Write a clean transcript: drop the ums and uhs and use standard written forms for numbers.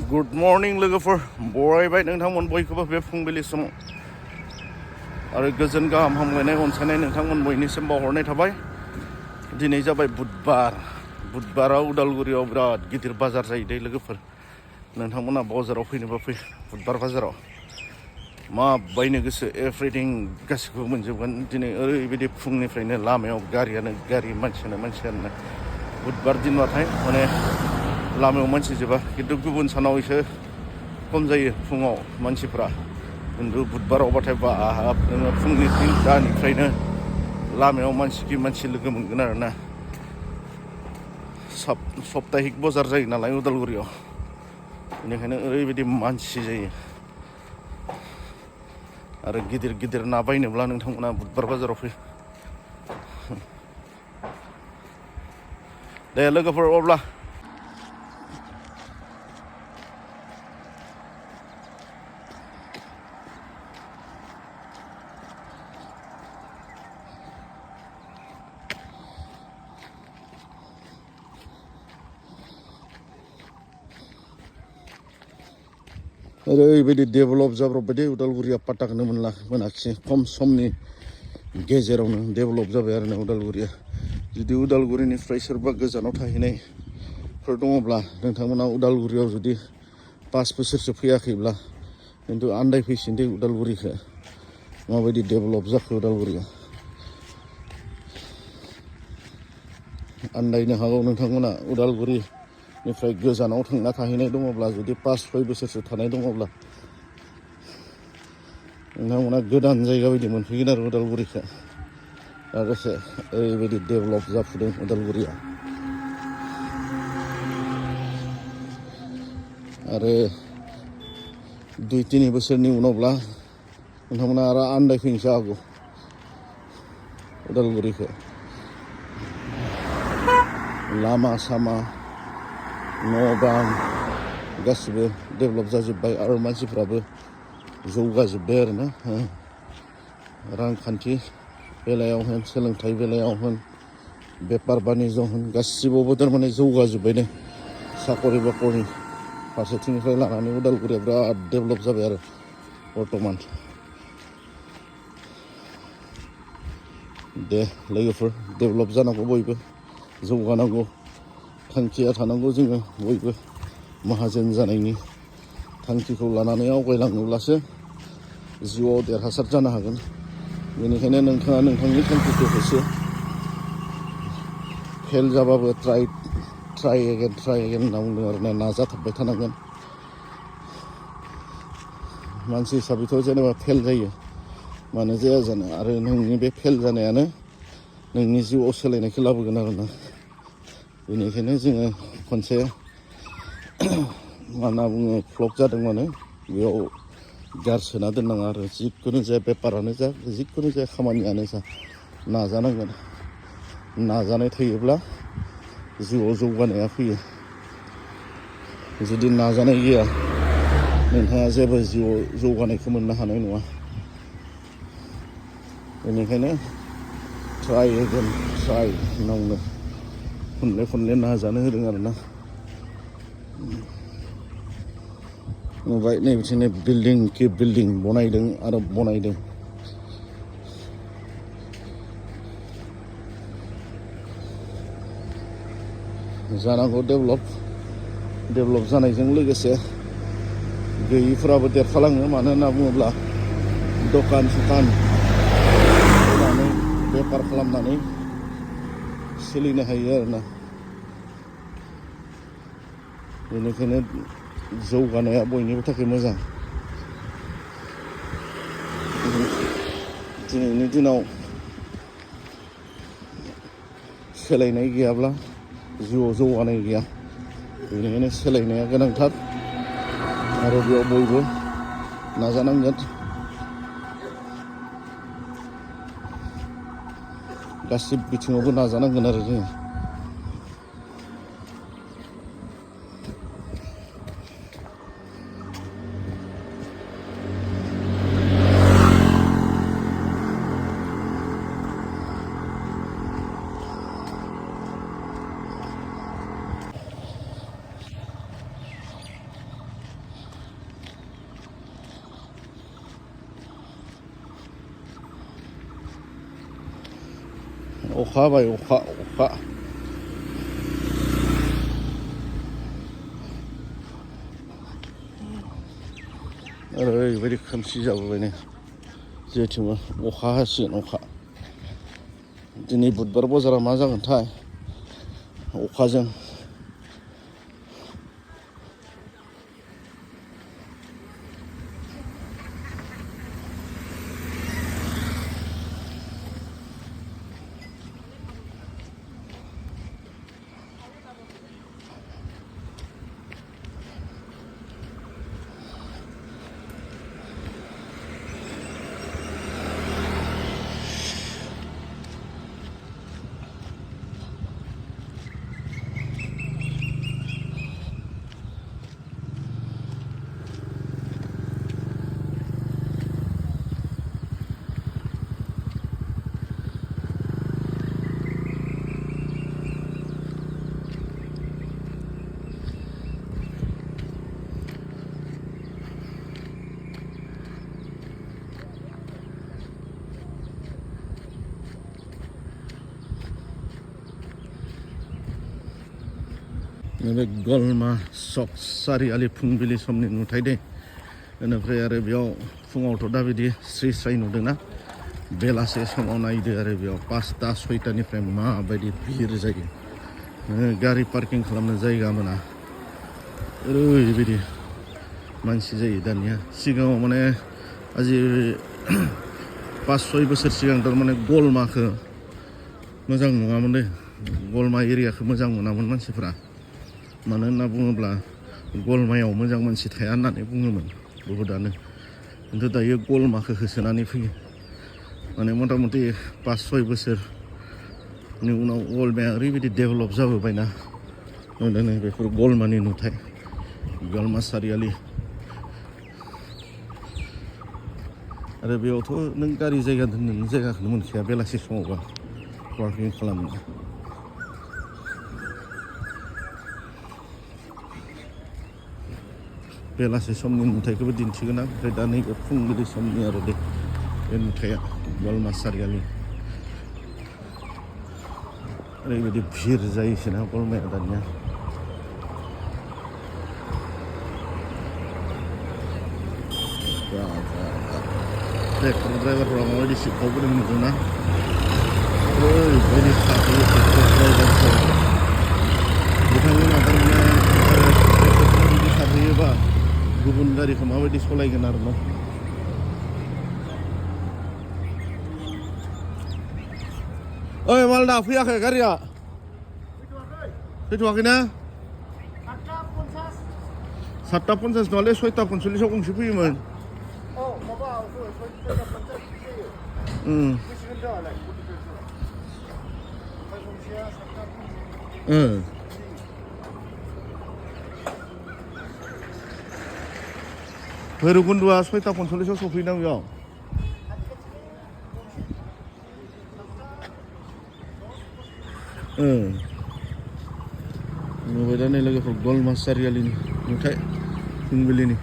Good morning लोगोफोर बरायबाय नोंथांमोन बयखौबो बे फुंबिलि समाव आरो गोजोन गाहाम हामलायनाय अनसायनाय नोंथांमोन बयनिसिम बावहरनाय थाबाय। दिनै जाबाय बुधबाराव उदालगुरियाव बिराद गिदिर बाजार जायो दे लोगोफोर। नोंथांमोना बाजाराव फैनोबा फै बुधबार बाजाराव मा बायनो गोसो एभ्रिथिं गासिखौबो मोनजोबगोन। दिनै ओरैबायदि फुंनिफ्रायनो लामायाव गारियानो गारि मानसियानो बुधबार दिनबाथाय माने लामायाव मानसि जोबा, खिन्थु गुबुन सानाव एसे खम जायो फुङाव मानसिफ्रा। खिन्थु बुधबारावबाथाय बाब नोङो फुंनि 3टानिफ्रायनो लामायाव मानसि लोगो मोनगोन आरोना। सप्ताहिक बाजार जायो नालाय उदालगुरियाव, बेनिखायनो ओरैबायदि मानसि जायो। आरो गिदिर ना बायनोब्ला नोंथांमोना बुधबार बाजाराव फै। दे लोगोफोर अब्ला ओरैबायदि डेभेलप जाब्रबबाय दे उदालगुरिया पात्ताखौनो मोनाखिसै। खम समनि गेजेरावनो डेभेलप जाबाय आरो ना उदालगुरिया। जुदि उदालगुरिनिफ्राय सोरबा गोजानाव थाहैनायफोर दङब्ला नोंथांमोना उदालगुरियाव जुदि 5 बोसोरसो फैयाखैब्ला खिन्थु आन्दायफैसिन दे उदालगुरिखौ, माबायदि डेभेलप जाखो उदालगुरिया। आन्दायनो हागौ नोंथांमोना उदालगुरिनिफ्राय गोजानाव थांना थाहैनाय दङब्ला, जुदि 5-6 बोसोरसो थानाय दङब्ला नोंथांमोना गोदान जायगा बायदि मोनफैगोन आरो उदालगुरिखौ। लोगोसे ओरैबायदि डेभेलप जाफुदों उदालगुरिया। आरो 2-3 बोसोरनि उनावब्ला नोंथांमोना आरो आन्दायफैनोसो हागौ उदालगुरिखौ। लामा सामा न' बां गासिबो डेभेलप जाजोब्बाय आरो मानसिफ्राबो जौगाजोब्बाय आरो ना। रांखान्थि बेलायाव होन, सोलोंथाइ बेलायाव होन, बेपार बानिज्य होन, गासिबावबो थारमाने जौगाजोब्बायनो। साखरि बाखरि फारसेथिंनिफ्राय लानानै उदालगुरिया बिराद डेभेलप जाबाय आरो बर्थमान। दे लोगोफोर डेभेलप जानांगौ, बयबो जौगानांगौ, थांखिया थानांगौ। जोङो बयबो माहाजोन जानायनि थांखिखौ लानानै आवगायलाङोब्लासो जिउआव देरहासार जानो हागोन। बेनिखायनो नोंथाङा नोंथांनि थांखिखौ होसो। फेल जाबाबो ट्राइ एगेन होनना बुंदों आरो ना। नाजाथाबबाय थानांगोन। मानसि हिसाबैथ' जेनेबा फेल जायो, मानो जाया जानो। आरो नोंनि बे फेल जानायानो नोंनि जिउआव सोलायनायखौ लाबोगोन आरो ना। बेनिखायनो जोङो खनसे मा होनना बुङो, फ्लप जादों माने बेयाव गारसोना दोननाङा आरो। जिखुनु जाया बेपारानो जा, जिखुनु जाया खामानियानो जा, नाजानांगोन। नाजानाय थायोब्ला जिउआव जौगानाया फैयो। जुदि नाजानाय गैया नोंथाङा जेबो जिउआव जौगानायखौ मोननो हानाय नङा। बेनिखायनो ट्राइ होनना बुङो। खनले नाजानो होदों आरो ना। नुबाय नै बिथिंनो बिल्डिं बनायदों आरो बनायदों। जानांगौ डेभेलप जानायजों लोगोसे गैयिफोराबो देरफालाङो। मानो होनना बुङोब्ला दखान सखान होनानै बेफार खालामनानै सोलिनो हायो आरो ना। बेनिखायनो जौगानाया बयनिबो थाखाय मोजां। दिनैनि दिनाव सोलायनाय गैयाब्ला जिउआव जौगानाय गैया। बेनिखायनो सोलायनाया गोनांथार आरो बेयाव बयबो नाजानांगोन। गासिबो बिथिङावबो नाजानांगोन आरो जोङो। अखा हाबाय अखा ओरैबायदि खोमसि जाबोबाय नै जेथिंबो अखा हासिगोन अखा दिनै बुधबार बाजारा मा जागोनथाय अखाजों बे गलमा चौक सारिआलि फुंबिलि समनि नुथाय दे बेनिफ्राय आरो बेयाव फुङावथ' दा बिदि स्रि स्राय नुदोंना बेलासे समाव नायदो आरो बेयाव 5टा 6टानिफ्राय माबायदि भिर जायो गारि पार्किं खालामनो जायगा मोना ओरैबायदि मानसि जायो दानिया सिगाङाव माने आजि 5-6 बोसोर सिगां थारमाने गलमाखौ मोजां नङामोन दे गलमा एरियाखौ मोजां मोनामोन मानसिफोरा मानो होनना बुङोब्ला गलमायाव मोजां मानसि थाया होननानै बुङोमोन बहुदानो खिन्थु दायो गलमाखौ होसोनानै फैयो माने मथा मथि 5-6 बोसोरनि उनाव गलमाया ओरैबायदि डेभेलप जाबोबायना नुदों बेफोर गलमानि नुथाय गलमा सारिआलि आरो बेयावथ' नों गारि जायगा दोननो जायगाखौनो मोनखाया बेलासि समावबा पार्किं खालामनो बेलासे समनि नुथायखौबो दिन्थिगोन आं ओमफ्राय दा नैबे फुंबिलि समनि आरो दे बे नुथाया गलमा सारिआलि ओरैबायदि भिर जायोसोना गलमाया दानिया ट्रेक्टर ड्राइभारफोरा माबायदि सिबखावबोदों नुदोंना ओरैबायदि खारहैयो ट्रेक्टर ड्राइभारफोर बिथांमोना थारमाने ट्रेक्टरफोरा बिदि खारहैयोबा गुबुन गारिखौ माबायदि सालायगोन आरो न' ओइ मालदा फैयाखै गारिया फैथ'वाखैना 7टा 50 नङालै 6टा 45 गंसे फैयोमोन भैरबकुन्द'आ 6टा 45 सफैना बेयाव नुबाय दा नै लोगोफोर गलमा सारिआलिनि नुथाय फुंबिलिनि